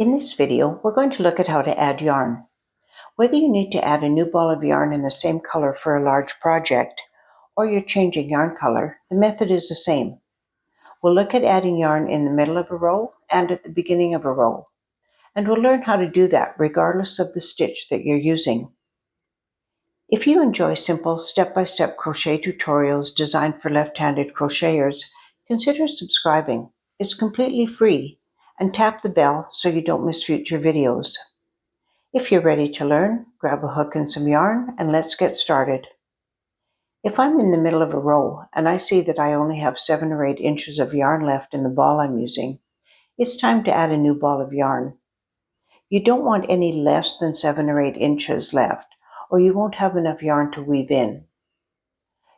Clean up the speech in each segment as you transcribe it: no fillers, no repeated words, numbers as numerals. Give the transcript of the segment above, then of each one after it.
In this video, we're going to look at how to add yarn. Whether you need to add a new ball of yarn in the same color for a large project, or you're changing yarn color, the method is the same. We'll look at adding yarn in the middle of a row and at the beginning of a row, and we'll learn how to do that regardless of the stitch that you're using. If you enjoy simple step-by-step crochet tutorials designed for left-handed crocheters, consider subscribing. It's completely free, and tap the bell so you don't miss future videos. If you're ready to learn, grab a hook and some yarn and let's get started. If I'm in the middle of a row and I see that I only have 7 or 8 inches of yarn left in the ball I'm using, it's time to add a new ball of yarn. You don't want any less than 7 or 8 inches left, or you won't have enough yarn to weave in.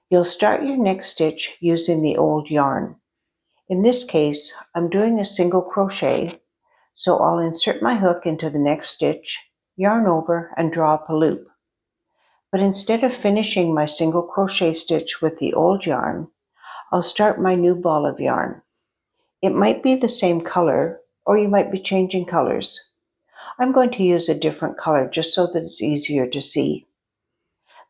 You'll start your next stitch using the old yarn. In this case, I'm doing a single crochet, so I'll insert my hook into the next stitch, yarn over, and draw up a loop. But instead of finishing my single crochet stitch with the old yarn, I'll start my new ball of yarn. It might be the same color, or you might be changing colors. I'm going to use a different color just so that it's easier to see.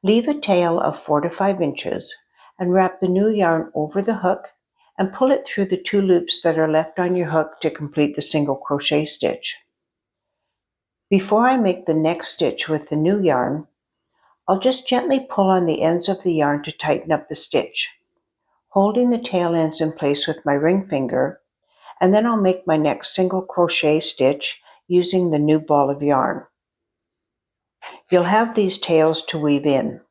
Leave a tail of 4 to 5 inches and wrap the new yarn over the hook and pull it through the 2 loops that are left on your hook to complete the single crochet stitch. Before I make the next stitch with the new yarn, I'll just gently pull on the ends of the yarn to tighten up the stitch, holding the tail ends in place with my ring finger, and then I'll make my next single crochet stitch using the new ball of yarn. You'll have these tails to weave in.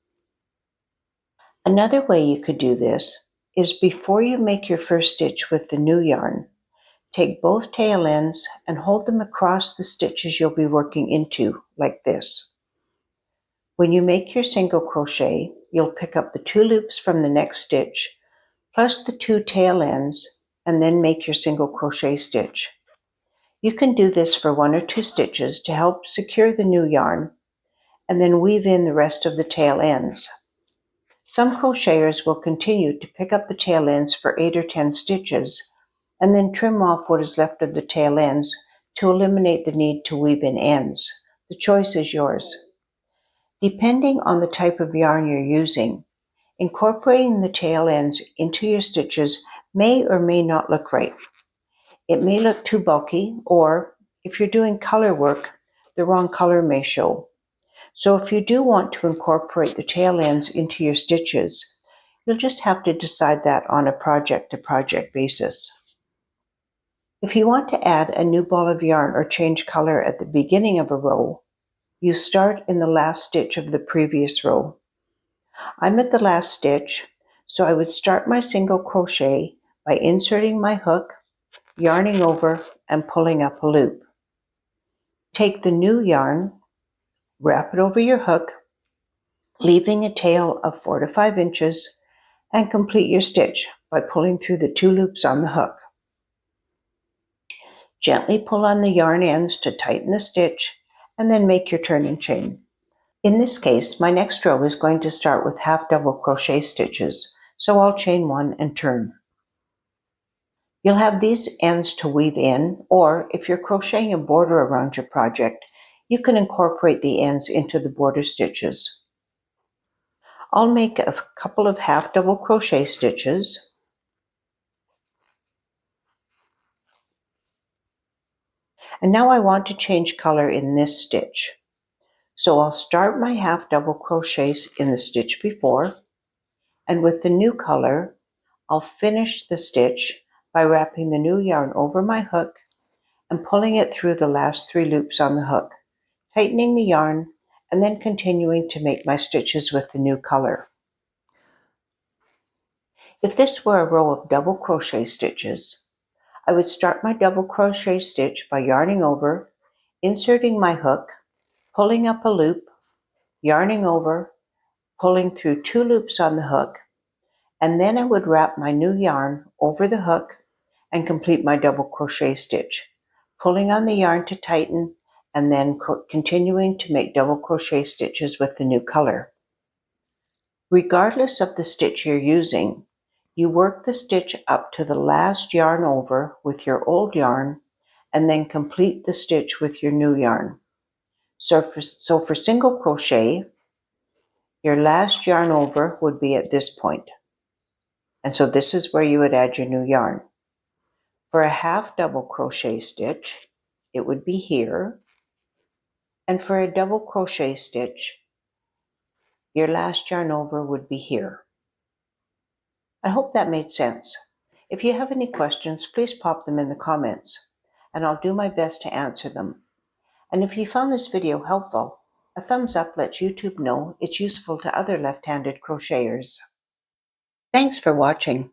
Another way you could do this is before you make your first stitch with the new yarn, take both tail ends and hold them across the stitches you'll be working into, like this. When you make your single crochet, you'll pick up the 2 loops from the next stitch, plus the 2 tail ends, and then make your single crochet stitch. You can do this for 1 or 2 stitches to help secure the new yarn, and then weave in the rest of the tail ends. Some crocheters will continue to pick up the tail ends for 8 or 10 stitches, and then trim off what is left of the tail ends to eliminate the need to weave in ends. The choice is yours. Depending on the type of yarn you're using, incorporating the tail ends into your stitches may or may not look right. It may look too bulky, or if you're doing color work, the wrong color may show. So if you do want to incorporate the tail ends into your stitches, you'll just have to decide that on a project-to-project basis. If you want to add a new ball of yarn or change color at the beginning of a row, you start in the last stitch of the previous row. I'm at the last stitch, so I would start my single crochet by inserting my hook, yarning over, and pulling up a loop. Take the new yarn, wrap it over your hook, leaving a tail of 4 to 5 inches, and complete your stitch by pulling through the 2 loops on the hook. Gently pull on the yarn ends to tighten the stitch, and then make your turning chain. In this case, my next row is going to start with half double crochet stitches, so I'll chain 1 and turn. You'll have these ends to weave in, or if you're crocheting a border around your project, you can incorporate the ends into the border stitches. I'll make a couple of half double crochet stitches, and now I want to change color in this stitch. So I'll start my half double crochets in the stitch before, and with the new color, I'll finish the stitch by wrapping the new yarn over my hook and pulling it through the last 3 loops on the hook, tightening the yarn, and then continuing to make my stitches with the new color. If this were a row of double crochet stitches, I would start my double crochet stitch by yarning over, inserting my hook, pulling up a loop, yarning over, pulling through 2 loops on the hook, and then I would wrap my new yarn over the hook and complete my double crochet stitch, pulling on the yarn to tighten, and then continuing to make double crochet stitches with the new color. Regardless of the stitch you're using, you work the stitch up to the last yarn over with your old yarn and then complete the stitch with your new yarn. So for single crochet, your last yarn over would be at this point. And so this is where you would add your new yarn. For a half double crochet stitch, it would be here. And for a double crochet stitch, your last yarn over would be here. I hope that made sense. If you have any questions, please pop them in the comments, and I'll do my best to answer them. And if you found this video helpful, a thumbs up lets YouTube know it's useful to other left-handed crocheters. Thanks for watching.